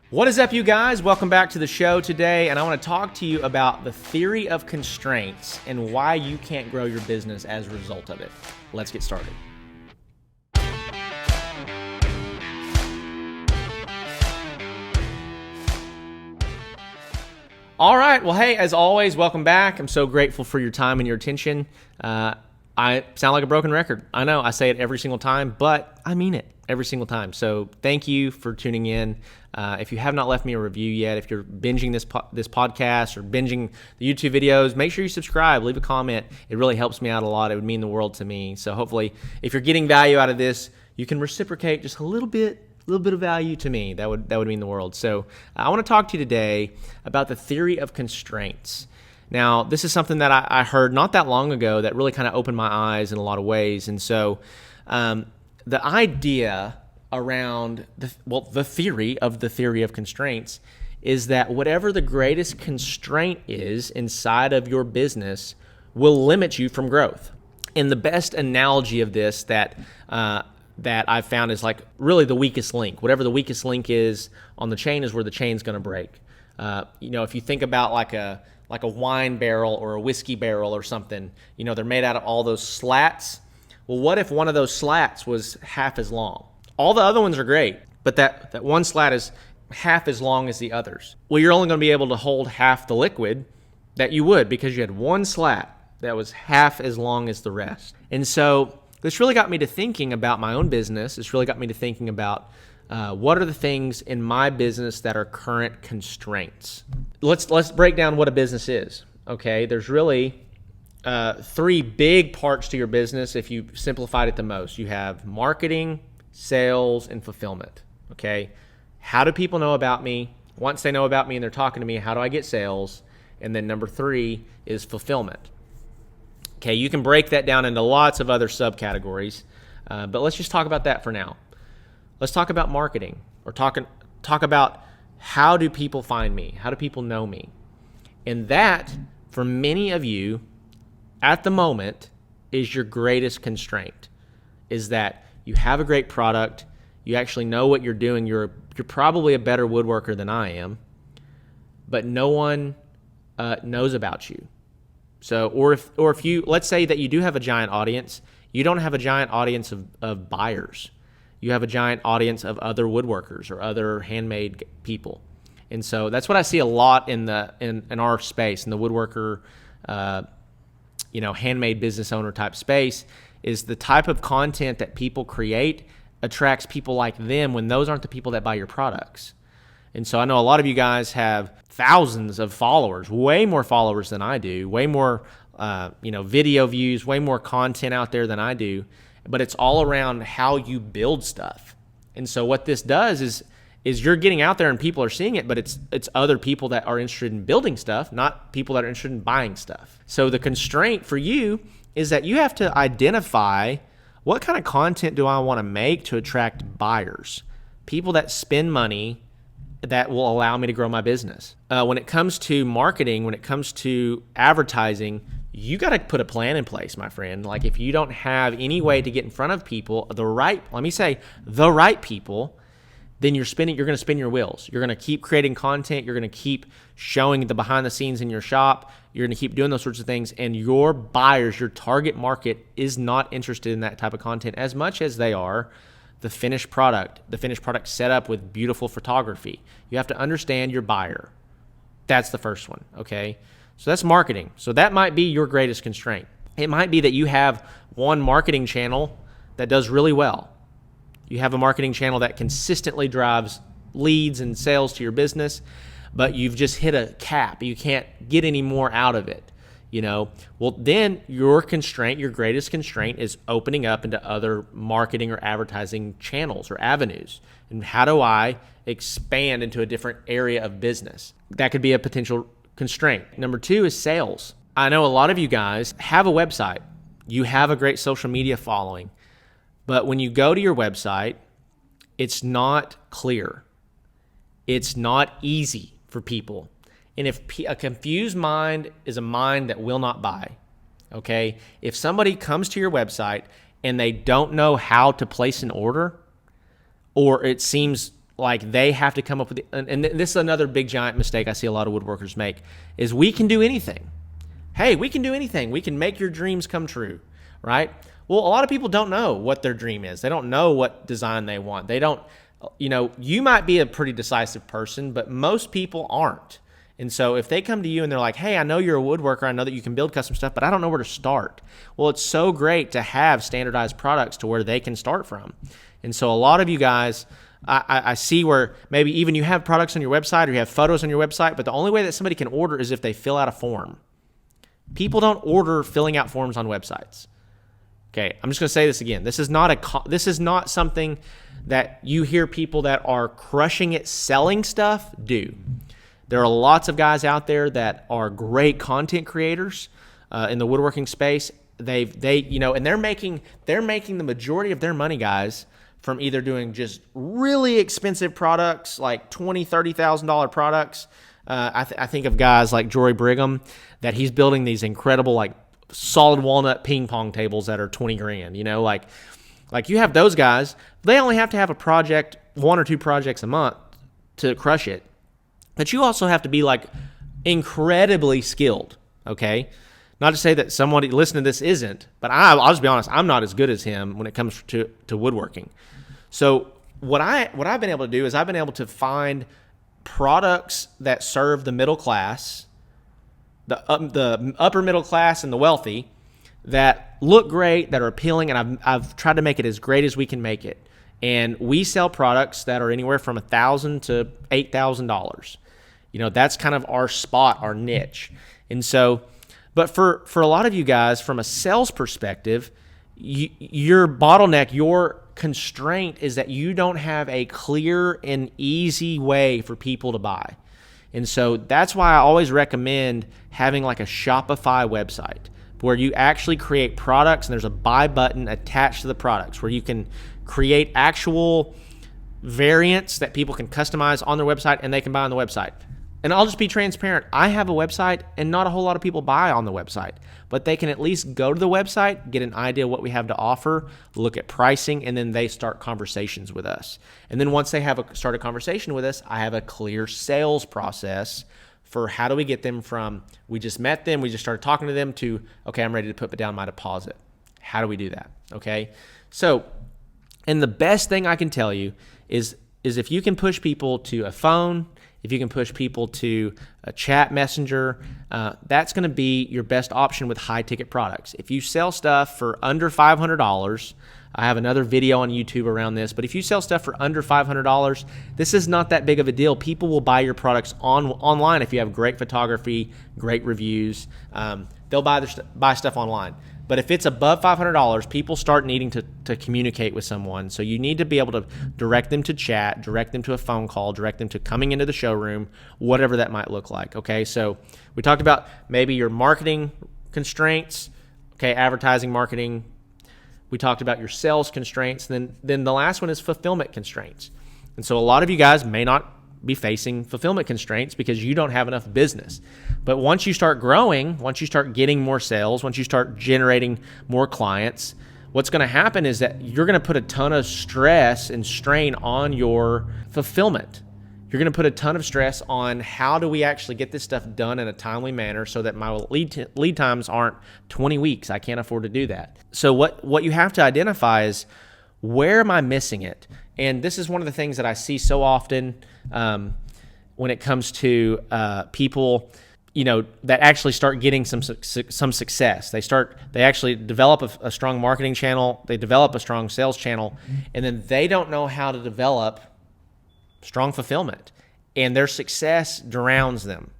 What is up, you guys? Welcome back to the show today, and I want to talk to you about the theory of constraints and why you can't grow your business as a result of it. Let's get started. All right. Well, hey, as always, welcome back. I'm so grateful for your time and your attention. I sound like a broken record. I know I say it every single time, but I mean it every single time. So thank you for tuning in. If you have not left me a review yet, if you're binging this podcast or binging the YouTube videos, make sure you subscribe, leave a comment. It really helps me out a lot. It would mean the world to me. So hopefully, if you're getting value out of this, you can reciprocate just a little bit of value to me. That would mean the world. So I want to talk to you today about the theory of constraints. Now, this is something that I heard not that long ago that really kind of opened my eyes in a lot of ways. And so the idea around the theory of constraints is that whatever the greatest constraint is inside of your business will limit you from growth. And the best analogy of this that I've found is like really the weakest link. Whatever the weakest link is on the chain is where the chain's going to break. If you think about like a wine barrel or a whiskey barrel or something, they're made out of all those slats. Well, what if one of those slats was half as long? All the other ones are great, but that one slat is half as long as the others. Well, you're only going to be able to hold half the liquid that you would because you had one slat that was half as long as the rest. And so this really got me to thinking about my own business. It's really got me to thinking about what are the things in my business that are current constraints. Let's break down what a business is. Okay, there's really three big parts to your business if you simplified it the most. You have marketing, sales, and fulfillment. Okay, how do people know about me? Once they know about me and they're talking to me, how do I get sales? And then number three is fulfillment. Okay, you can break that down into lots of other subcategories, but let's just talk about that for now. Let's talk about marketing, or talk about how do people find me? How do people know me? And that, for many of you, at the moment, is your greatest constraint, is that you have a great product, you actually know what you're doing, you're probably a better woodworker than I am, but no one knows about you. So, or if you, let's say that you do have a giant audience, you don't have a giant audience of buyers. You have a giant audience of other woodworkers or other handmade people. And so that's what I see a lot in our space, in the woodworker, handmade business owner type space, is the type of content that people create attracts people like them when those aren't the people that buy your products. And so I know a lot of you guys have thousands of followers, way more followers than I do, way more, video views, way more content out there than I do. But it's all around how you build stuff. And so what this does is you're getting out there and people are seeing it, but it's other people that are interested in building stuff, not people that are interested in buying stuff. So the constraint for you is that you have to identify what kind of content do I want to make to attract buyers, people that spend money that will allow me to grow my business. When it comes to marketing, when it comes to advertising, you got to put a plan in place, my friend. Like if you don't have any way to get in front of people, the right people, then you're going to spin your wheels. You're going to keep creating content. You're going to keep showing the behind the scenes in your shop. You're going to keep doing those sorts of things. And your buyers, your target market is not interested in that type of content as much as they are the finished product set up with beautiful photography. You have to understand your buyer. That's the first one, okay? So that's marketing. So that might be your greatest constraint. It might be that you have one marketing channel that does really well. You have a marketing channel that consistently drives leads and sales to your business, but you've just hit a cap. You can't get any more out of it. Well, then your greatest constraint is opening up into other marketing or advertising channels or avenues. And how do I expand into a different area of business? That could be a potential constraint. Number two is sales. I know a lot of you guys have a website. You have a great social media following, but when you go to your website, it's not clear. It's not easy for people. And if a confused mind is a mind that will not buy, okay? If somebody comes to your website and they don't know how to place an order, or it seems like they have to come up with and this is another big giant mistake I see a lot of woodworkers make, is we can do anything. Hey, we can do anything. We can make your dreams come true, right? Well, a lot of people don't know what their dream is. They don't know what design they want. They don't, you might be a pretty decisive person, but most people aren't. And so if they come to you and they're like, hey, I know you're a woodworker, I know that you can build custom stuff, but I don't know where to start. Well, it's so great to have standardized products to where they can start from. And so a lot of you guys, I see where maybe even you have products on your website or you have photos on your website, but the only way that somebody can order is if they fill out a form. People don't order filling out forms on websites. Okay, I'm just going to say this again. This is not something that you hear people that are crushing it selling stuff do. There are lots of guys out there that are great content creators in the woodworking space. And they're making the majority of their money, guys, from either doing just really expensive products like $20,000, $30,000 products. I think of guys like Jory Brigham, that he's building these incredible like solid walnut ping pong tables that are 20 grand. Like you have those guys. They only have to have a project, 1 or 2 projects a month to crush it. But you also have to be like incredibly skilled. Okay. Not to say that somebody listening to this isn't, but I'll just be honest, I'm not as good as him when it comes to woodworking. So what I've been able to do is I've been able to find products that serve the middle class, the upper middle class and the wealthy, that look great, that are appealing, and I've tried to make it as great as we can make it. And we sell products that are anywhere from $1,000 to $8,000. That's kind of our spot, our niche. And so, but for a lot of you guys, from a sales perspective, your bottleneck, your constraint is that you don't have a clear and easy way for people to buy. And so that's why I always recommend having like a Shopify website where you actually create products and there's a buy button attached to the products where you can create actual variants that people can customize on their website and they can buy on the website. And I'll just be transparent. I have a website and not a whole lot of people buy on the website, but they can at least go to the website, get an idea of what we have to offer, look at pricing, and then they start conversations with us. And then once they have start a conversation with us, I have a clear sales process for how do we get them from we just met them, we just started talking to them to, okay, I'm ready to put down my deposit. How do we do that? Okay. So, and the best thing I can tell you is if you can push people to a phone, if you can push people to a chat messenger, that's going to be your best option with high ticket products. If you sell stuff for under $500, I have another video on YouTube around this, but if you sell stuff for under $500, this is not that big of a deal. People will buy your products online if you have great photography, great reviews. They'll buy stuff online. But if it's above $500, people start needing to communicate with someone. So you need to be able to direct them to chat, direct them to a phone call, direct them to coming into the showroom, whatever that might look like. Okay, so we talked about maybe your marketing constraints, okay, advertising, marketing. We talked about your sales constraints. Then the last one is fulfillment constraints. And so a lot of you guys may not be facing fulfillment constraints because you don't have enough business. But once you start growing, once you start getting more sales, once you start generating more clients, what's going to happen is that you're going to put a ton of stress and strain on your fulfillment. You're going to put a ton of stress on how do we actually get this stuff done in a timely manner so that my lead times aren't 20 weeks. I can't afford to do that. So what you have to identify is, where am I missing it? And this is one of the things that I see so often when it comes to people, that actually start getting some success. They actually develop a strong marketing channel. They develop a strong sales channel, and then they don't know how to develop strong fulfillment. And their success drowns them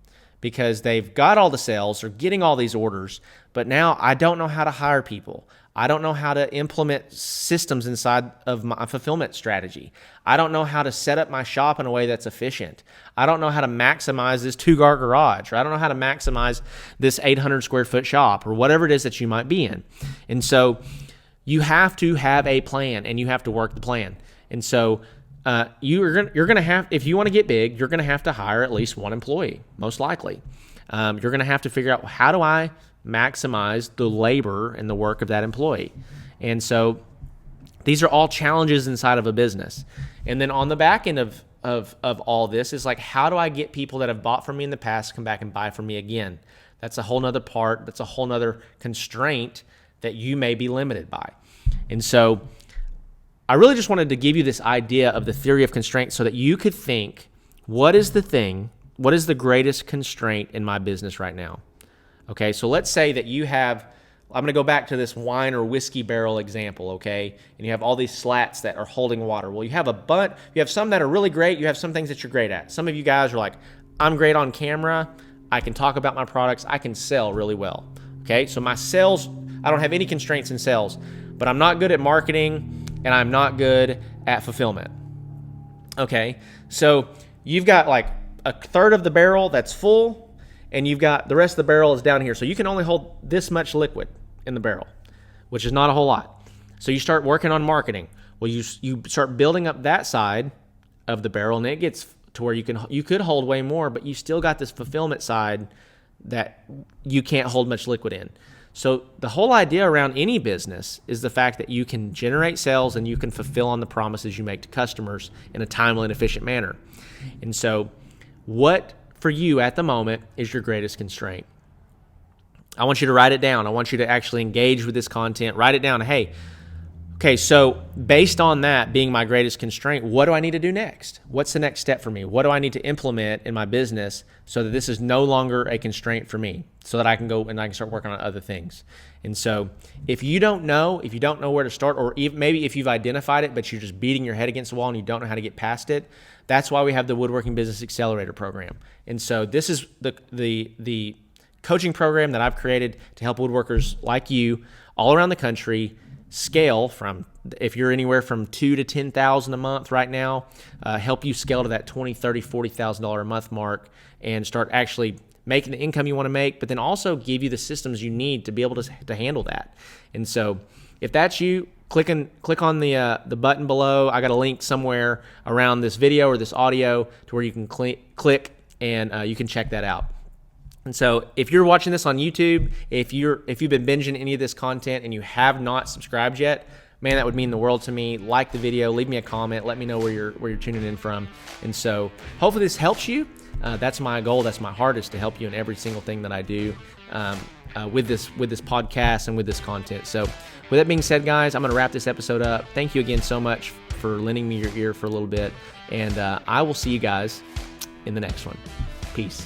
because they've got all the sales, they're getting all these orders, but now I don't know how to hire people. I don't know how to implement systems inside of my fulfillment strategy. I don't know how to set up my shop in a way that's efficient. I don't know how to maximize this 2-car garage, or I don't know how to maximize this 800 square foot shop, or whatever it is that you might be in. And so you have to have a plan, and you have to work the plan. And so you're going to have, if you want to get big, you're going to have to hire at least one employee, most likely. You're going to have to figure out, how do I maximize the labor and the work of that employee? And so these are all challenges inside of a business. And then on the back end of all this is like, how do I get people that have bought from me in the past to come back and buy from me again? That's a whole nother part. That's a whole nother constraint that you may be limited by. And so I really just wanted to give you this idea of the theory of constraint so that you could think, what is the greatest constraint in my business right now? Okay, so let's say that you have, I'm going to go back to this wine or whiskey barrel example, okay? And you have all these slats that are holding water. Well, you have some that are really great. You have some things that you're great at. Some of you guys are like, I'm great on camera. I can talk about my products. I can sell really well, okay? So my sales, I don't have any constraints in sales, but I'm not good at marketing and I'm not good at fulfillment, okay? So you've got like a third of the barrel that's full, and you've got the rest of the barrel is down here. So you can only hold this much liquid in the barrel, which is not a whole lot. So you start working on marketing. Well, you start building up that side of the barrel, and it gets to where you could hold way more, but you still got this fulfillment side that you can't hold much liquid in. So the whole idea around any business is the fact that you can generate sales and you can fulfill on the promises you make to customers in a timely and efficient manner. And so what for you at the moment is your greatest constraint? I want you to write it down. I want you to actually engage with this content. Write it down. Hey, okay, so based on that being my greatest constraint, what do I need to do next? What's the next step for me? What do I need to implement in my business so that this is no longer a constraint for me, so that I can go and I can start working on other things? And so if you don't know where to start, or even maybe if you've identified it, but you're just beating your head against the wall and you don't know how to get past it, that's why we have the Woodworking Business Accelerator program. And so this is the coaching program that I've created to help woodworkers like you all around the country scale from, if you're anywhere from $2,000 to $10,000 a month right now, help you scale to that $20,000, $30,000, $40,000 a month mark and start actually making the income you want to make, but then also give you the systems you need to be able to handle that. And so if that's you, click on the button below. I got a link somewhere around this video or this audio to where you can click and you can check that out. And so if you're watching this on YouTube, if you've been binging any of this content and you have not subscribed yet, man, that would mean the world to me. Like the video, leave me a comment, let me know where you're tuning in from. And so hopefully this helps you. That's my goal. That's my heart, is to help you in every single thing that I do with this podcast and with this content. So with that being said, guys, I'm going to wrap this episode up. Thank you again so much for lending me your ear for a little bit. And I will see you guys in the next one. Peace.